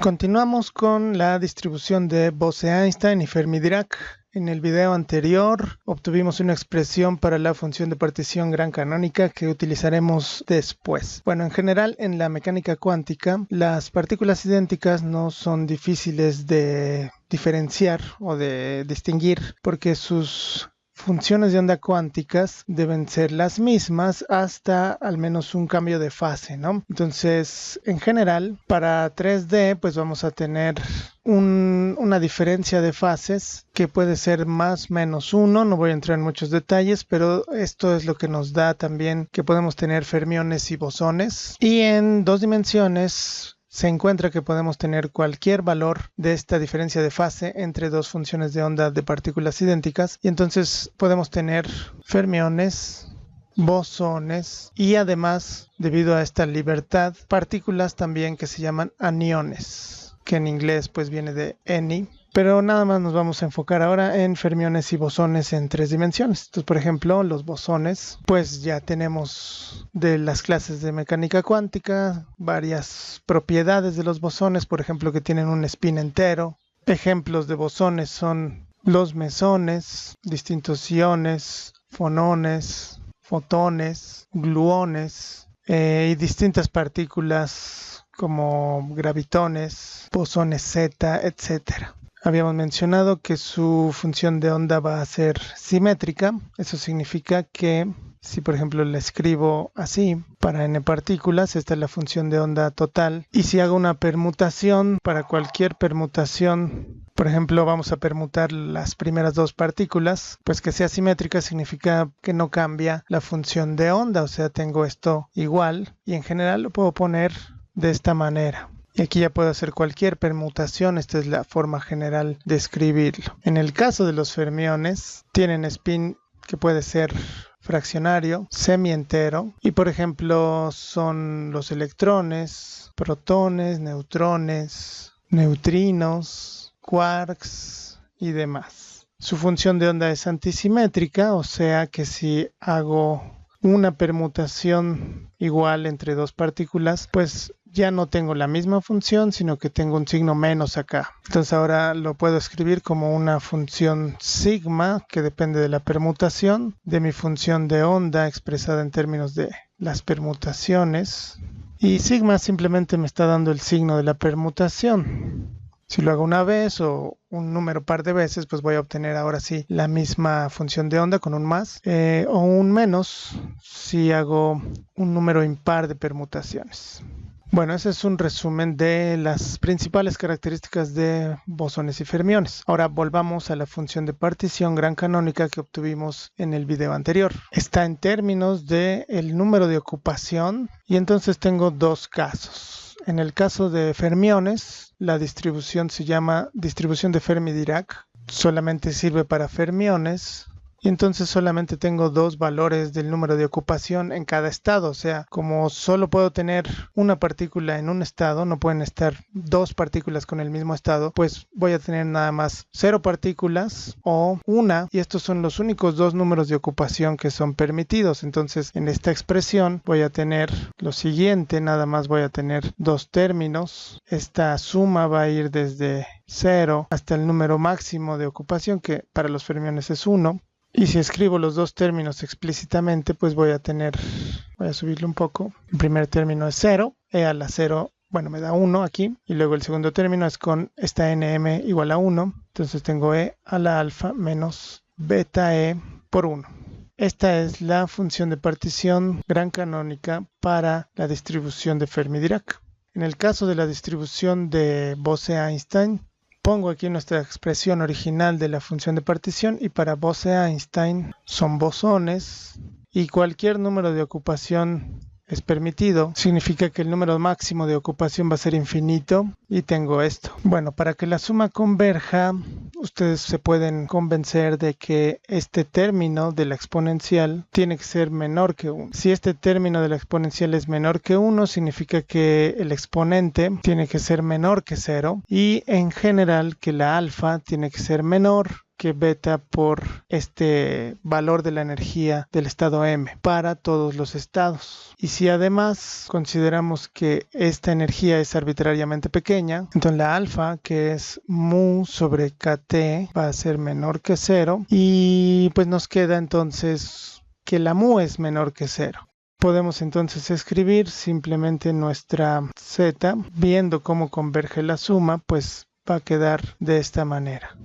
Continuamos con la distribución de Bose-Einstein y Fermi-Dirac. En el video anterior obtuvimos una expresión para la función de partición gran canónica que utilizaremos después. Bueno, en general en la mecánica cuántica las partículas idénticas no son difíciles de diferenciar o de distinguir porque sus funciones de onda cuánticas deben ser las mismas hasta al menos un cambio de fase, ¿no? Entonces, en general, para 3D, pues vamos a tener una diferencia de fases que puede ser más menos 1. No voy a entrar en muchos detalles, pero esto es lo que nos da también que podemos tener fermiones y bosones. Y en 2 dimensiones se encuentra que podemos tener cualquier valor de esta diferencia de fase entre 2 funciones de onda de partículas idénticas y entonces podemos tener fermiones, bosones y además, debido a esta libertad, partículas también que se llaman aniones, que en inglés pues viene de any. Pero nada más nos vamos a enfocar ahora en fermiones y bosones en 3 dimensiones. Entonces, por ejemplo, los bosones, pues ya tenemos de las clases de mecánica cuántica varias propiedades de los bosones, por ejemplo, que tienen un spin entero. Ejemplos de bosones son los mesones, distintos iones, fonones, fotones, gluones y distintas partículas como gravitones, bosones Z, etcétera. Habíamos mencionado que su función de onda va a ser simétrica. Eso significa que si por ejemplo la escribo así, para n partículas, esta es la función de onda total. Y si hago una permutación, para cualquier permutación, por ejemplo vamos a permutar las primeras 2 partículas, pues que sea simétrica significa que no cambia la función de onda. O sea, tengo esto igual y en general lo puedo poner de esta manera. Y aquí ya puedo hacer cualquier permutación. Esta es la forma general de escribirlo. En el caso de los fermiones, tienen spin que puede ser fraccionario, semientero. Y por ejemplo, son los electrones, protones, neutrones, neutrinos, quarks y demás. Su función de onda es antisimétrica, o sea que si hago una permutación igual entre 2 partículas, pues ya no tengo la misma función, sino que tengo un signo menos acá. Entonces ahora lo puedo escribir como una función sigma que depende de la permutación de mi función de onda expresada en términos de las permutaciones. Y sigma simplemente me está dando el signo de la permutación. Si lo hago una vez o un número par de veces, pues voy a obtener ahora sí la misma función de onda con un más o un menos si hago un número impar de permutaciones. Bueno, ese es un resumen de las principales características de bosones y fermiones. Ahora volvamos a la función de partición gran canónica que obtuvimos en el video anterior. Está en términos del número de ocupación y entonces tengo 2 casos. En el caso de fermiones, la distribución se llama distribución de Fermi-Dirac. Solamente sirve para fermiones. Y entonces solamente tengo 2 valores del número de ocupación en cada estado. O sea, como solo puedo tener una partícula en un estado, no pueden estar 2 partículas con el mismo estado, pues voy a tener nada más 0 partículas o 1. Y estos son los únicos 2 números de ocupación que son permitidos. Entonces, en esta expresión voy a tener lo siguiente. Nada más voy a tener 2 términos. Esta suma va a ir desde 0 hasta el número máximo de ocupación, que para los fermiones es 1. Y si escribo los 2 términos explícitamente, pues voy a subirlo un poco. El primer término es 0, e a la 0, bueno, me da 1 aquí. Y luego el segundo término es con esta nm igual a 1. Entonces tengo e a la alfa menos beta e por 1. Esta es la función de partición gran canónica para la distribución de Fermi-Dirac. En el caso de la distribución de Bose-Einstein, pongo aquí nuestra expresión original de la función de partición y para Bose-Einstein son bosones y cualquier número de ocupación es permitido. Significa que el número máximo de ocupación va a ser infinito y tengo esto. Bueno, para que la suma converja, ustedes se pueden convencer de que este término de la exponencial tiene que ser menor que 1. Si este término de la exponencial es menor que 1, significa que el exponente tiene que ser menor que 0 y en general que la alfa tiene que ser menor que beta por este valor de la energía del estado M para todos los estados. Y si además consideramos que esta energía es arbitrariamente pequeña, entonces la alfa, que es mu sobre kt, va a ser menor que 0 y pues nos queda entonces que la mu es menor que 0. Podemos entonces escribir simplemente nuestra z, viendo cómo converge la suma, pues va a quedar de esta manera.